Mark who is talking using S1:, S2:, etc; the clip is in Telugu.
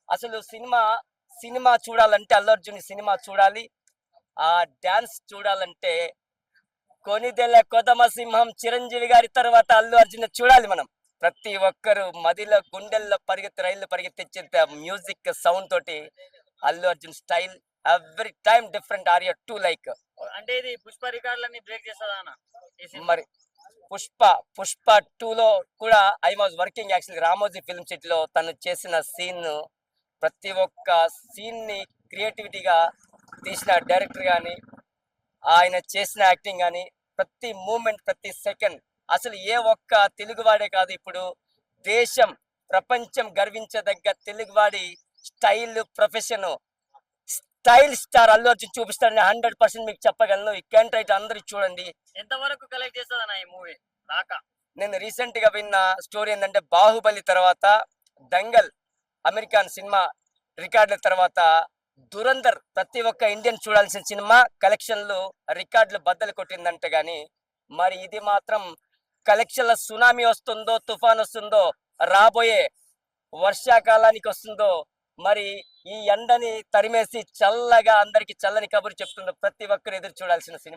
S1: అసలు సినిమా చూడాలంటే అల్లు అర్జున్ సినిమా చూడాలి. ఆ డాన్స్ చూడాలంటే కొనిదెల కొదమ సింహం చిరంజీవి గారి తర్వాత అల్లు అర్జున్ చూడాలి మనం. ప్రతి ఒక్కరు మదిలో గుండెల్లో రైళ్లు పరిగెత్తించేంత మ్యూజిక్ సౌండ్ తోటి Allu Arjun style every time different. Are you too like
S2: అంటే ఇది పుష్ప రికార్డులన్నీ బ్రేక్ చేస్తదా అన్న ఈ సినిమా?
S1: మరి పుష్ప పుష్ప 2 లో కూడా I was working actually Ramoji film city లో తను చేసిన సీన్, ప్రతి ఒక్క సీన్ ని క్రియేటివిటీగా తీసిన డైరెక్టర్ గాని, ఆయన చేసిన యాక్టింగ్ గాని, ప్రతి మూమెంట్ ప్రతి సెకండ్ అసలు ఏ ఒక్క తెలుగువాడే కాదు, ఇప్పుడు దేశం ప్రపంచం గర్వించదగ్గ తెలుగువాడి style profession style star Allu Arjun చూపిస్తాడని 100% మీకు చెప్పగలను. ఈ క్యాన్ రైట్ అందరూ చూడండి.
S2: ఎంత వరకు కలెక్ట్ చేస్తదన్న ఈ మూవీ రాక?
S1: నేను రీసెంట్ గా విన్న స్టోరీ ఏంటంటే, బాహుబలి తర్వాత దంగల్ అమెరికన్ సినిమా రికార్డుల తర్వాత దురంధర్ ప్రతి ఒక్క ఇండియన్ చూడాల్సిన సినిమా కలెక్షన్లు రికార్డులు బద్దలు కొట్టిందంటే గాని, మరి ఇది మాత్రం కలెక్షన్ల సునామీ వస్తుందో, తుఫాన్ వస్తుందో, రాబోయే వర్షాకాలానికి వస్తుందో, మరి ఈ ఎండని తరిమేసి చల్లగా అందరికి చల్లని కబురు చెప్తుందో, ప్రతి ఒక్కరు ఎదురు చూడాల్సిన సినిమా.